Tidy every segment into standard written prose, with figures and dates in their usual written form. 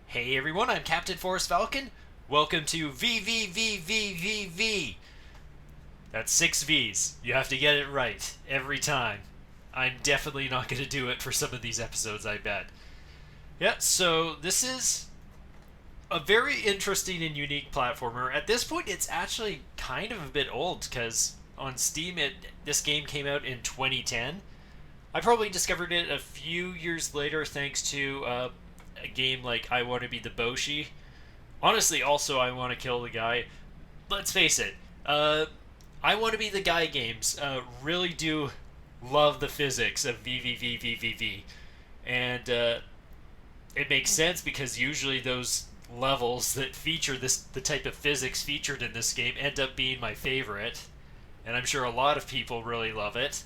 Hey everyone, I'm Captain Forrest Falcon. Welcome to VVVVVV. That's 6 V's. You have to get it right every time. I'm definitely not going to do it for some of these episodes, I bet. Yeah, so this is a very interesting and unique platformer. At this point, it's actually kind of a bit old because on Steam, this game came out in 2010. I probably discovered it a few years later thanks to a game like I Want to Be the Boshi. Honestly, also I Want to Kill the Guy. Let's face it, I Want to Be the Guy games really do love the physics of VVVVVV. And it makes sense because usually those levels that feature the type of physics featured in this game end up being my favorite. And I'm sure a lot of people really love it.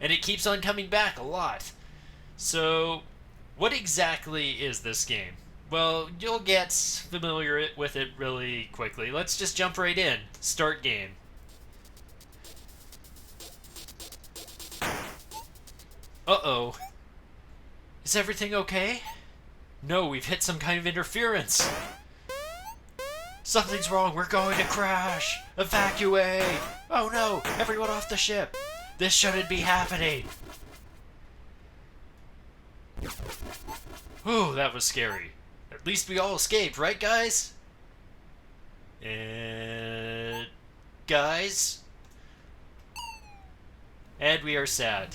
And it keeps on coming back a lot. So, what exactly is this game? Well, you'll get familiar with it really quickly. Let's just jump right in. Start game. Uh-oh. Is everything okay? No, we've hit some kind of interference. Something's wrong. We're going to crash. Evacuate. Oh no, everyone off the ship. This shouldn't be happening. Ooh, that was scary. At least we all escaped, right, guys? And... guys? And we are sad.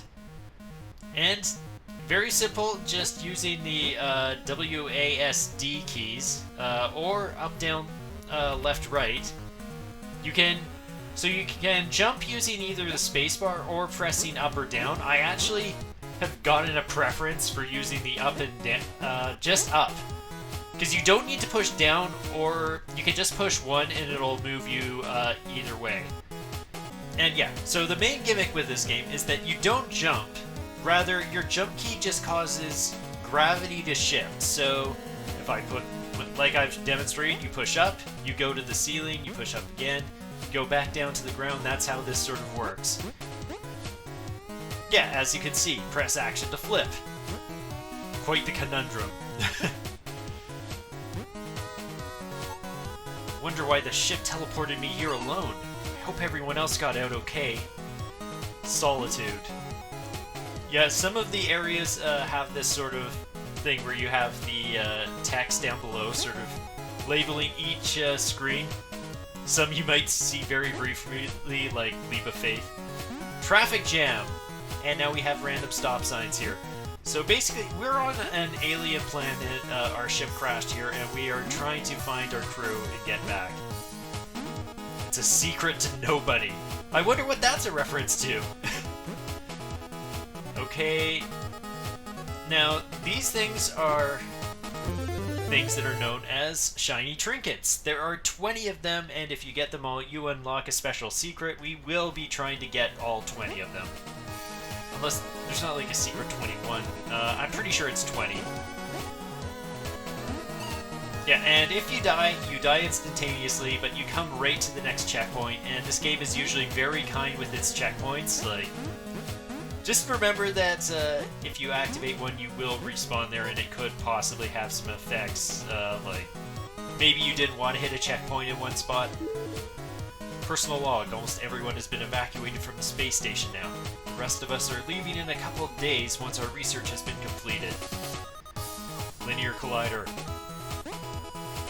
And very simple, just using the WASD keys, or up, down, left, right. You can jump using either the spacebar or pressing up or down. I actually have gotten a preference for using the up and down, just up. Because you don't need to push down, or you can just push one and it'll move you either way. And yeah, so the main gimmick with this game is that you don't jump. Rather, your jump key just causes gravity to shift. So if I put, like I've demonstrated, you push up, you go to the ceiling, you push up again, go back down to the ground. That's how this sort of works. Yeah, as you can see, press action to flip. Quite the conundrum. Wonder why the ship teleported me here alone. I hope everyone else got out okay. Solitude. Yeah, some of the areas have this sort of thing where you have the text down below sort of labeling each screen. Some you might see very briefly, like Leap of Faith. Traffic jam! And now we have random stop signs here. So basically, we're on an alien planet, our ship crashed here, and we are trying to find our crew and get back. It's a secret to nobody. I wonder what that's a reference to. Okay. Now, these things are things that are known as shiny trinkets. There are 20 of them, and if you get them all, you unlock a special secret. We will be trying to get all 20 of them. Unless there's not like a secret 21. I'm pretty sure it's 20. Yeah, and if you die instantaneously, but you come right to the next checkpoint, and this game is usually very kind with its checkpoints. Like, just remember that if you activate one, you will respawn there, and it could possibly have some effects. Like, maybe you didn't want to hit a checkpoint in one spot. Personal log, almost everyone has been evacuated from the space station now. The rest of us are leaving in a couple of days once our research has been completed. Linear collider.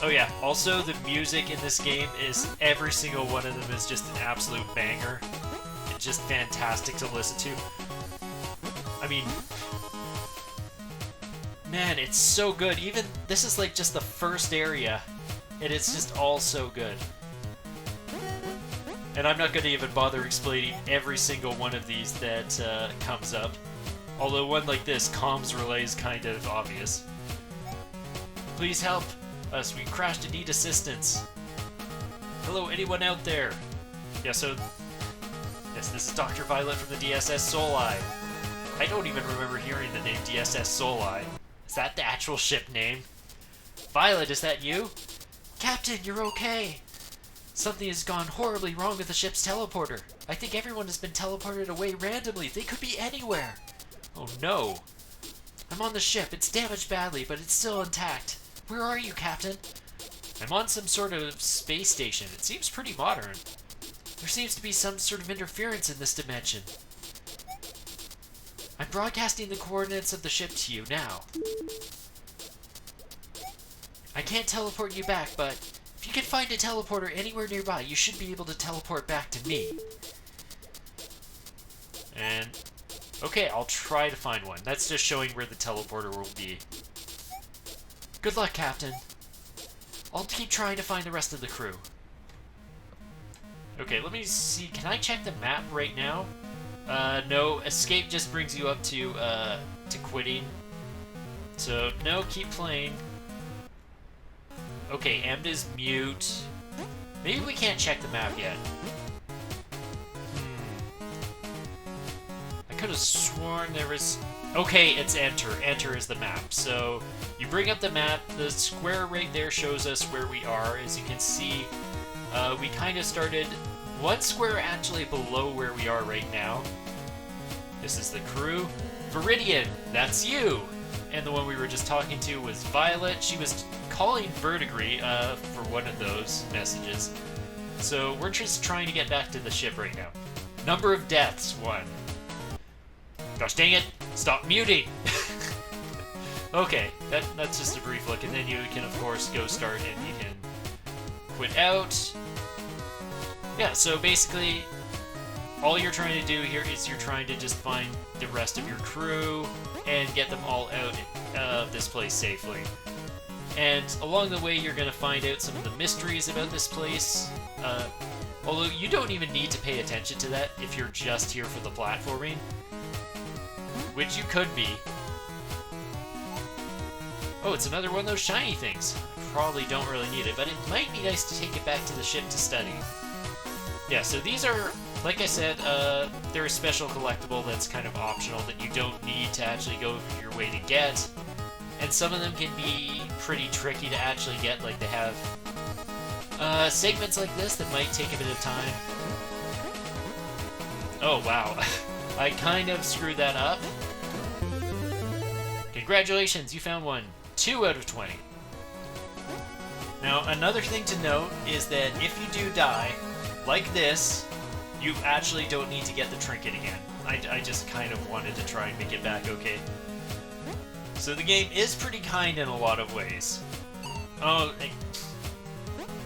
Oh yeah, also the music in this game is, every single one of them is just an absolute banger. It's just fantastic to listen to. I mean, man, it's so good. Even, this is like just the first area, and it's just all so good. And I'm not going to even bother explaining every single one of these that comes up. Although one like this, comms relay, is kind of obvious. Please help us, we crashed and need assistance. Hello, anyone out there? Yeah, so... yes, this is Dr. Violet from the DSS Soli. I don't even remember hearing the name DSS Soli. Is that the actual ship name? Violet, is that you? Captain, you're okay. Something has gone horribly wrong with the ship's teleporter. I think everyone has been teleported away randomly. They could be anywhere. Oh no. I'm on the ship. It's damaged badly, but it's still intact. Where are you, Captain? I'm on some sort of space station. It seems pretty modern. There seems to be some sort of interference in this dimension. I'm broadcasting the coordinates of the ship to you now. I can't teleport you back, but if you can find a teleporter anywhere nearby, you should be able to teleport back to me. And, okay, I'll try to find one. That's just showing where the teleporter will be. Good luck, Captain. I'll keep trying to find the rest of the crew. Okay, let me see. Can I check the map right now? No. Escape just brings you up to quitting. So, no, keep playing. Okay, Amda's mute. Maybe we can't check the map yet. I could have sworn there was... Okay, it's enter. Enter is the map. So, you bring up the map. The square right there shows us where we are. As you can see, we kind of started one square actually below where we are right now. This is the crew. Viridian, that's you! And the one we were just talking to was Violet. She was calling Verdigris for one of those messages. So we're just trying to get back to the ship right now. Number of deaths, 1. Gosh dang it, stop muting! Okay, that's just a brief look, and then you can of course go start and you can quit out. Yeah, so basically all you're trying to do here is you're trying to just find the rest of your crew and get them all out of this place safely. And along the way, you're going to find out some of the mysteries about this place. Although you don't even need to pay attention to that if you're just here for the platforming. Which you could be. Oh, it's another one of those shiny things. Probably don't really need it, but it might be nice to take it back to the ship to study. Yeah, so these are, like I said, they're a special collectible that's kind of optional that you don't need to actually go your way to get. And some of them can be pretty tricky to actually get, like they have segments like this that might take a bit of time. Oh, wow. I kind of screwed that up. Congratulations, you found one. 2 out of 20. Now, another thing to note is that if you do die, like this, you actually don't need to get the trinket again. I just kind of wanted to try and make it back okay. So the game is pretty kind in a lot of ways.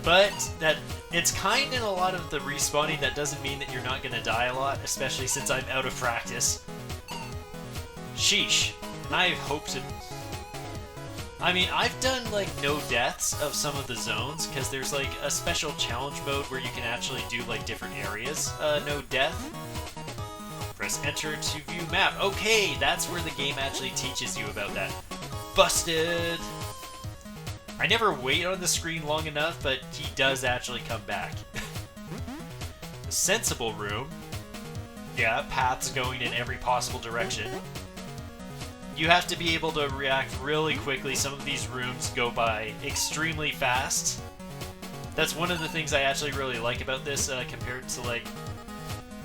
But that it's kind in a lot of the respawning. That doesn't mean that you're not going to die a lot, especially since I'm out of practice. Sheesh. And I hope to... I mean, I've done, like, no deaths of some of the zones, because there's, like, a special challenge mode where you can actually do, like, different areas. No death. Press enter to view map. Okay, that's where the game actually teaches you about that. Busted! I never wait on the screen long enough, but he does actually come back. The sensible room. Yeah, paths going in every possible direction. You have to be able to react really quickly. Some of these rooms go by extremely fast. That's one of the things I actually really like about this compared to, like,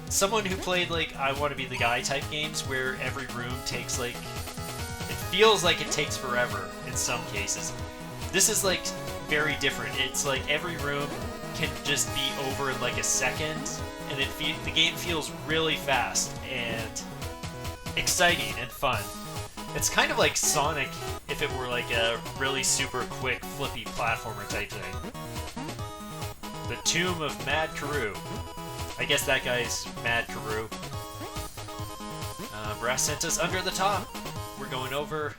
someone who played, like, I Want to Be the Guy type games where every room takes, like, it feels like it takes forever in some cases. This is, like, very different. It's like every room can just be over in, like, a second, and the game feels really fast and exciting and fun. It's kind of like Sonic if it were like a really super quick flippy platformer type thing. The Tomb of Mad Karoo. I guess that guy's Mad Karoo. Brass sent us under the top. We're going over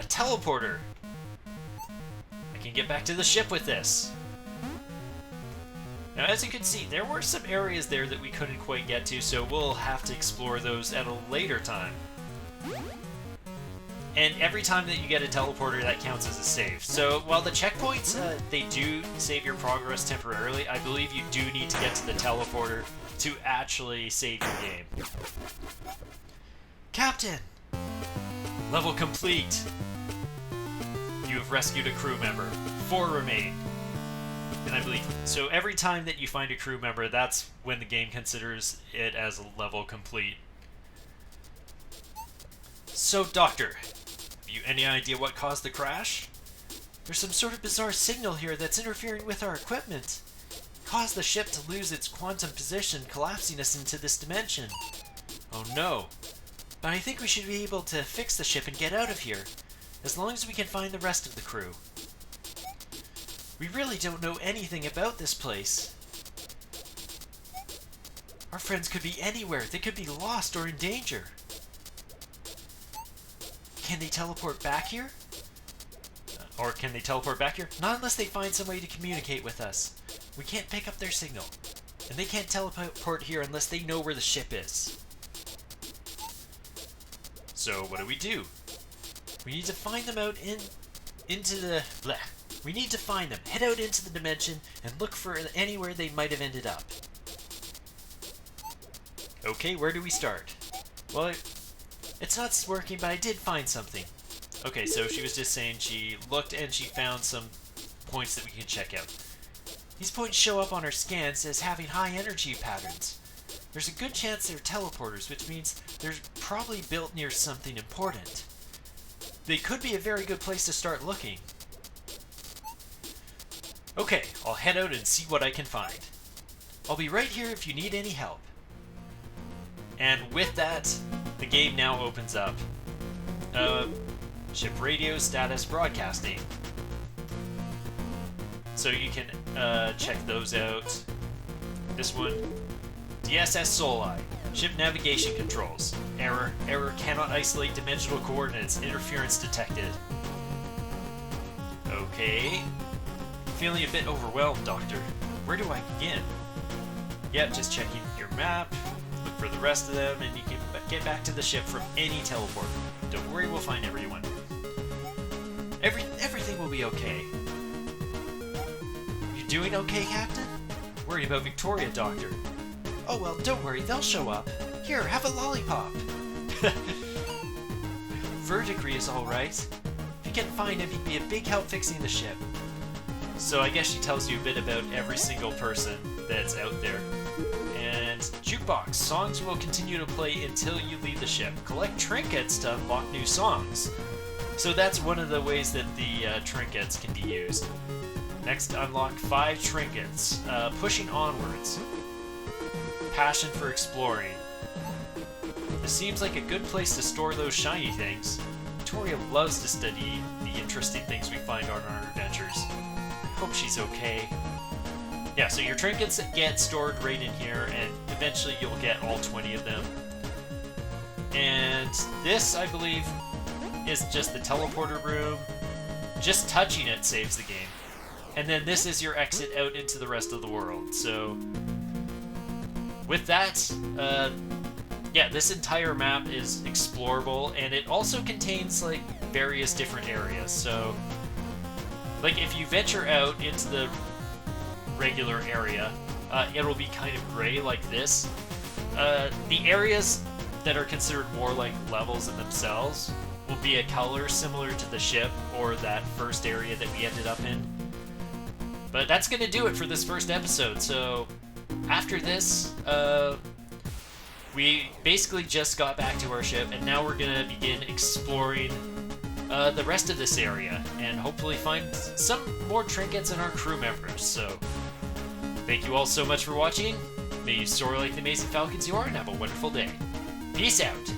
a teleporter. I can get back to the ship with this. Now, as you can see, there were some areas there that we couldn't quite get to, so we'll have to explore those at a later time. And every time that you get a teleporter, that counts as a save. So while the checkpoints, they do save your progress temporarily, I believe you do need to get to the teleporter to actually save your game. Captain! Level complete! You have rescued a crew member. 4 remain. And I believe, so every time that you find a crew member, that's when the game considers it as a level complete. So, Doctor, have you any idea what caused the crash? There's some sort of bizarre signal here that's interfering with our equipment. Caused the ship to lose its quantum position, collapsing us into this dimension. Oh no. But I think we should be able to fix the ship and get out of here, as long as we can find the rest of the crew. We really don't know anything about this place. Our friends could be anywhere. They could be lost or in danger. Can they teleport back here? Or can they teleport back here? Not unless they find some way to communicate with us. We can't pick up their signal. And they can't teleport here unless they know where the ship is. So what do? We need to find them out into the... Bleh. We need to find them, head out into the dimension, and look for anywhere they might have ended up. Okay, where do we start? Well, it's not working, but I did find something. Okay, so she was just saying she looked and she found some points that we can check out. These points show up on our scans as having high energy patterns. There's a good chance they're teleporters, which means they're probably built near something important. They could be a very good place to start looking. Okay, I'll head out and see what I can find. I'll be right here if you need any help. And with that, the game now opens up. Ship radio status broadcasting. So you can check those out. This one, DSS Soli, ship navigation controls. Error cannot isolate dimensional coordinates. Interference detected. Okay. Feeling a bit overwhelmed, Doctor. Where do I begin? Yep, just checking your map. Look for the rest of them, and you can get back to the ship from any teleporter. Don't worry, we'll find everyone. Everything will be okay. You doing okay, Captain? Worried about Victoria, Doctor. Oh well, don't worry, they'll show up. Here, have a lollipop. Verdigris is alright. If you can find him, he'd be a big help fixing the ship. So I guess she tells you a bit about every single person that's out there. And jukebox. Songs will continue to play until you leave the ship. Collect trinkets to unlock new songs. So that's one of the ways that the trinkets can be used. Next, unlock 5 trinkets. Pushing onwards. Passion for exploring. This seems like a good place to store those shiny things. Victoria loves to study the interesting things we find on our adventures. Hope she's okay. Yeah, so your trinkets get stored right in here, and eventually you'll get all 20 of them. And this, I believe, is just the teleporter room. Just touching it saves the game. And then this is your exit out into the rest of the world. So, with that, yeah, this entire map is explorable, and it also contains, like, various different areas. So, like, if you venture out into the regular area, it'll be kind of gray like this. The areas that are considered more like levels in themselves will be a color similar to the ship or that first area that we ended up in. But that's going to do it for this first episode. So after this, we basically just got back to our ship, and now we're going to begin exploring the rest of this area and hopefully find some more trinkets and our crew members. So thank you all so much for watching. May you soar like the amazing falcons you are, and have a wonderful day. Peace out.